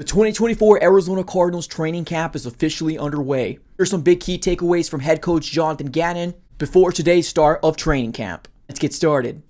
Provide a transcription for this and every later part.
The 2024 Arizona Cardinals training camp is officially underway. Here's some big key takeaways from head coach Jonathan Gannon before today's start of training camp. Let's get started.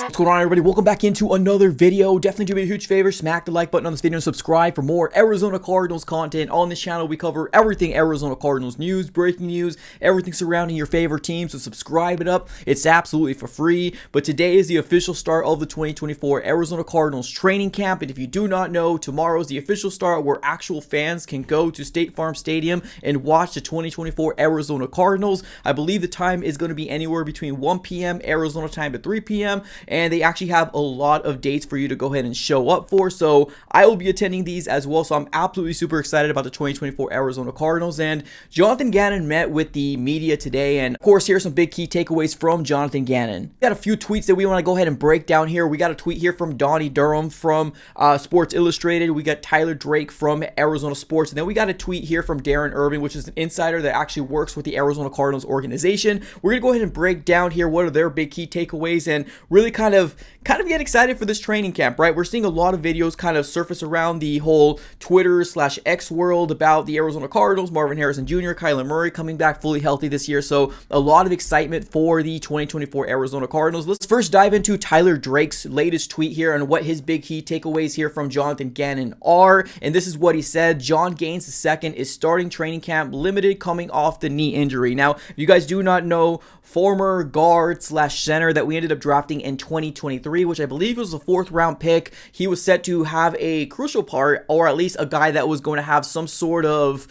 What's going on, everybody? Welcome back into another video. Definitely do me a huge favor, smack the like button on this video and subscribe for more Arizona Cardinals content. On this channel, we cover everything Arizona Cardinals news, breaking news, everything surrounding your favorite team. So subscribe it up. It's absolutely for free. But today is the official start of the 2024 Arizona Cardinals training camp. And if you do not know, tomorrow is the official start where actual fans can go to State Farm Stadium and watch the 2024 Arizona Cardinals. I believe the time is going to be anywhere between 1 p.m. Arizona time to 3 p.m. And they actually have a lot of dates for you to go ahead and show up for. So I will be attending these as well. So I'm absolutely super excited about the 2024 Arizona Cardinals. And Jonathan Gannon met with the media today. And of course, here are some big key takeaways from Jonathan Gannon. We got a few tweets that we want to go ahead and break down here. We got a tweet here from Donnie Durham from Sports Illustrated. We got Tyler Drake from Arizona Sports. And then we got a tweet here from Darren Irving, which is an insider that actually works with the Arizona Cardinals organization. We're going to go ahead and break down here what are their big key takeaways and really kind of get excited for this training camp, right? We're seeing a lot of videos kind of surface around the whole Twitter/X world about the Arizona Cardinals, Marvin Harrison Jr., Kyler Murray coming back fully healthy this year. So a lot of excitement for the 2024 Arizona Cardinals. Let's first dive into Tyler Drake's latest tweet here and what his big key takeaways here from Jonathan Gannon are. And this is what he said. John Gaines II is starting training camp limited coming off the knee injury. Now, if you guys do not know, former guard/center that we ended up drafting in 2023, which I believe was a 4th round pick. He was set to have a crucial part, or at least a guy that was going to have some sort of,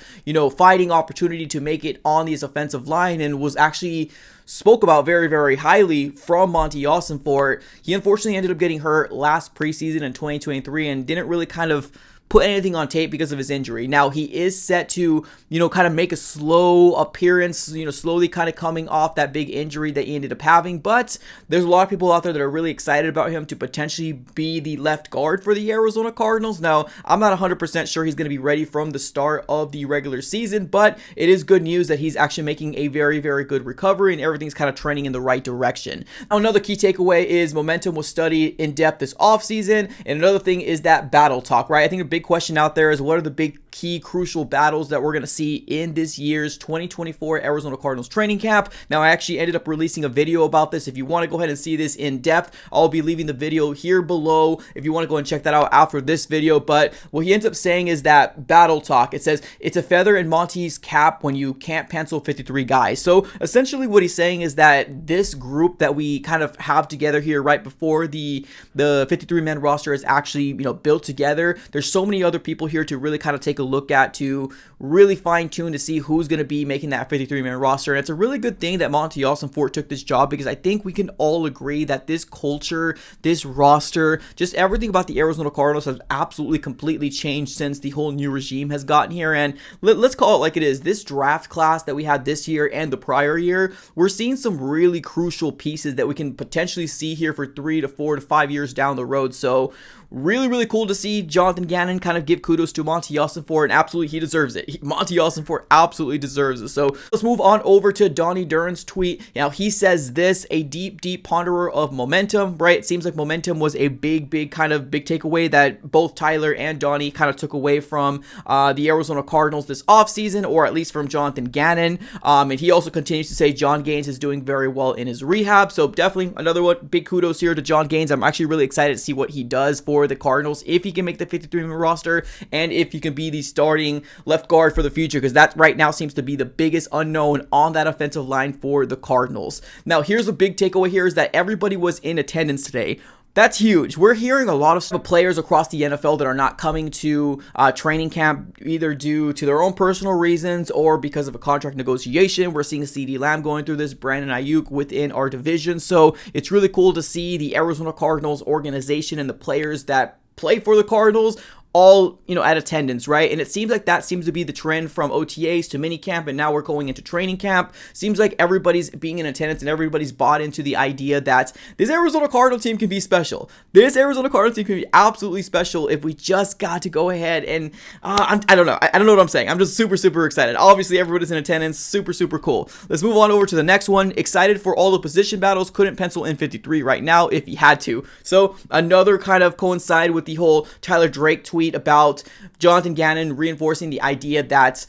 fighting opportunity to make it on this offensive line, and was actually spoke about very, very highly from Monty Ossenfort. He unfortunately ended up getting hurt last preseason in 2023 and didn't really kind of put anything on tape because of his injury. Now, he is set to, kind of make a slow appearance, slowly kind of coming off that big injury that he ended up having. But there's a lot of people out there that are really excited about him to potentially be the left guard for the Arizona Cardinals. Now, I'm not 100% sure he's going to be ready from the start of the regular season, but it is good news that he's actually making a very, very good recovery and everything's kind of trending in the right direction. Now, another key takeaway is momentum was studied in depth this offseason. And another thing is that battle talk, right? I think a big question out there is what are the big key crucial battles that we're going to see in this year's 2024 Arizona Cardinals training camp. Now, I actually ended up releasing a video about this. If you want to go ahead and see this in depth, I'll be leaving the video here below if you want to go and check that out after this video. But what he ends up saying is that battle talk, it says it's a feather in Monty's cap when you can't pencil 53 guys. So essentially what he's saying is that this group that we kind of have together here right before the 53-man roster is actually built together, there's so many other people here to really kind of take a look at, to really fine-tune to see who's going to be making that 53-man roster. And it's a really good thing that Monty Ossenfort took this job, because I think we can all agree that this culture, this roster, just everything about the Arizona Cardinals has absolutely completely changed since the whole new regime has gotten here. And let's call it like it is. This draft class that we had this year and the prior year, we're seeing some really crucial pieces that we can potentially see here for 3 to 4 to 5 years down the road. So really, really cool to see Jonathan Gannon kind of give kudos to Monty Ossenfort, and absolutely he deserves it. Monty Ossenfort absolutely deserves it. So let's move on over to Donnie Durham's tweet. Now, he says this, a deep, deep ponderer of momentum, right? It seems like momentum was a big takeaway that both Tyler and Donnie kind of took away from the Arizona Cardinals this offseason, or at least from Jonathan Gannon. And he also continues to say John Gaines is doing very well in his rehab. So definitely another one, big kudos here to John Gaines. I'm actually really excited to see what he does for the Cardinals, if he can make the 53-man roster and if he can be the starting left guard for the future, because that right now seems to be the biggest unknown on that offensive line for the Cardinals. Now, here's a big takeaway here is that everybody was in attendance today. That's huge. We're hearing a lot of players across the NFL that are not coming to training camp, either due to their own personal reasons or because of a contract negotiation. We're seeing CeeDee Lamb going through this, Brandon Ayuk within our division. So it's really cool to see the Arizona Cardinals organization and the players that play for the Cardinals all, at attendance, right? And it seems like that seems to be the trend from OTAs to minicamp, and now we're going into training camp. Seems like everybody's being in attendance and everybody's bought into the idea that this Arizona Cardinal team can be special. This Arizona Cardinal team can be absolutely special if we just got to go ahead and, I don't know. I don't know what I'm saying. I'm just super, super excited. Obviously, everybody's in attendance. Super, super cool. Let's move on over to the next one. Excited for all the position battles. Couldn't pencil in 53 right now if he had to. So another kind of coincide with the whole Tyler Drake tweet about Jonathan Gannon reinforcing the idea that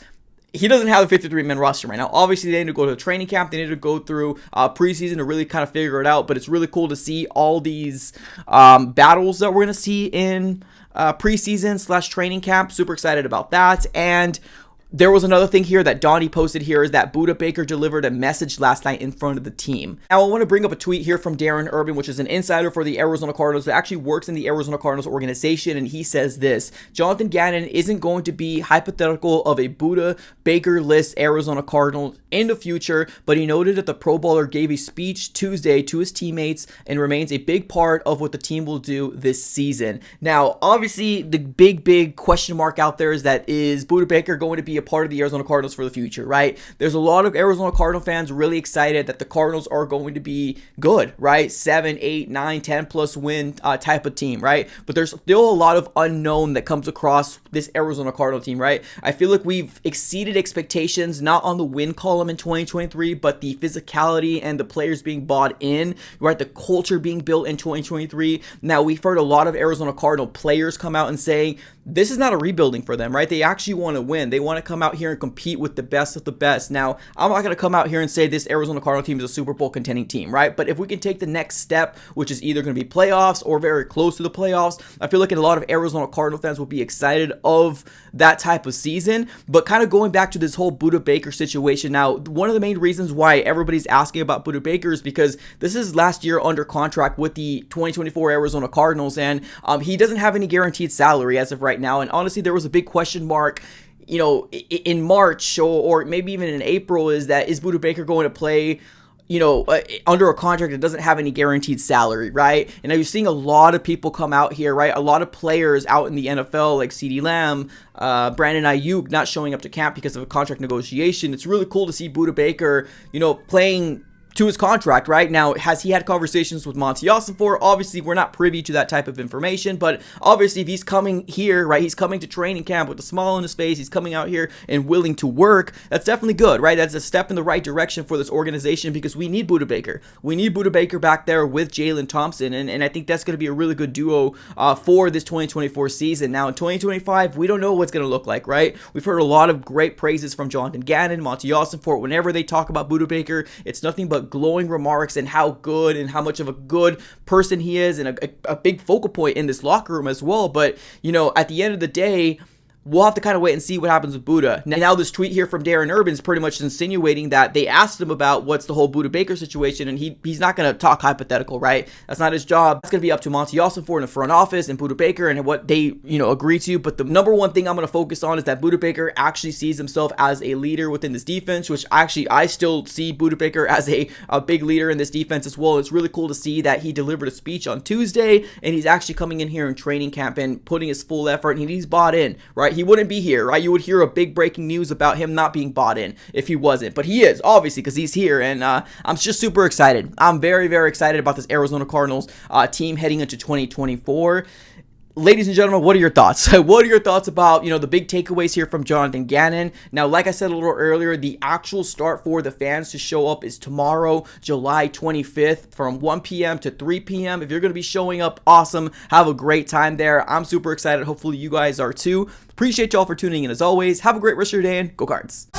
he doesn't have a 53-man roster right now. Obviously, they need to go to training camp. They need to go through preseason to really kind of figure it out. But it's really cool to see all these battles that we're going to see in preseason / training camp. Super excited about that. And there was another thing here that Donnie posted here is that Budda Baker delivered a message last night in front of the team. Now, I want to bring up a tweet here from Darren Urban, which is an insider for the Arizona Cardinals that actually works in the Arizona Cardinals organization, and he says this: Jonathan Gannon isn't going to be hypothetical of a Budda Baker-less Arizona Cardinal in the future, but he noted that the Pro Bowler gave a speech Tuesday to his teammates and remains a big part of what the team will do this season. Now, obviously, the big question mark out there is that is Budda Baker going to be a part of the Arizona Cardinals for the future, right? There's a lot of Arizona Cardinal fans really excited that the Cardinals are going to be good, right? 7, 8, 9, 10 plus win type of team, right? But there's still a lot of unknown that comes across this Arizona Cardinal team, right? I feel like we've exceeded expectations, not on the win column in 2023, but the physicality and the players being bought in, right? The culture being built in 2023. Now, we've heard a lot of Arizona Cardinal players come out and saying this is not a rebuilding for them, right? They actually want to win. They want to come out here and compete with the best of the best. Now, I'm not going to come out here and say this Arizona Cardinal team is a Super Bowl contending team, right? But if we can take the next step, which is either going to be playoffs or very close to the playoffs, I feel like a lot of Arizona Cardinal fans will be excited of that type of season. But kind of going back to this whole Budda Baker situation now, one of the main reasons why everybody's asking about Budda Baker is because this is last year under contract with the 2024 Arizona Cardinals, and he doesn't have any guaranteed salary as of right now. And honestly, there was a big question mark in March or maybe even in April, is Budda Baker going to play under a contract that doesn't have any guaranteed salary, right? And now you're seeing a lot of people come out here, right? A lot of players out in the NFL like CeeDee Lamb, Brandon Ayuk not showing up to camp because of a contract negotiation. It's really cool to see Budda Baker, playing to his contract, right? Now, has he had conversations with Monty Ossenfort? Obviously, we're not privy to that type of information, but obviously, if he's coming here, right, he's coming to training camp with a smile on his face, he's coming out here and willing to work, that's definitely good, right? That's a step in the right direction for this organization because we need Budda Baker. We need Budda Baker back there with Jalen Thompson, and I think that's going to be a really good duo for this 2024 season. Now, in 2025, we don't know what's going to look like, right? We've heard a lot of great praises from Jonathan Gannon, Monty Ossenfort. Whenever they talk about Budda Baker, it's nothing but glowing remarks and how good and how much of a good person he is, and a big focal point in this locker room as well. But at the end of the day, we'll have to kind of wait and see what happens with Budda. Now, this tweet here from Darren Urban is pretty much insinuating that they asked him about what's the whole Budda Baker situation, and he's not going to talk hypothetical, right? That's not his job. That's going to be up to Monty Ossenfort in the front office and Budda Baker and what they, agree to. But the number one thing I'm going to focus on is that Budda Baker actually sees himself as a leader within this defense, which actually I still see Budda Baker as a big leader in this defense as well. It's really cool to see that he delivered a speech on Tuesday, and he's actually coming in here in training camp and putting his full effort, and he's bought in, right? He wouldn't be here, right? You would hear a big breaking news about him not being bought in if he wasn't, but he is, obviously, because he's here, and I'm just super excited. I'm very, very excited about this Arizona Cardinals team heading into 2024. Ladies and gentlemen, what are your thoughts? What are your thoughts about, the big takeaways here from Jonathan Gannon? Now, like I said a little earlier, the actual start for the fans to show up is tomorrow, July 25th, from 1 p.m. to 3 p.m. If you're going to be showing up, awesome. Have a great time there. I'm super excited. Hopefully, you guys are too. Appreciate y'all for tuning in as always. Have a great rest of your day, and go Cards.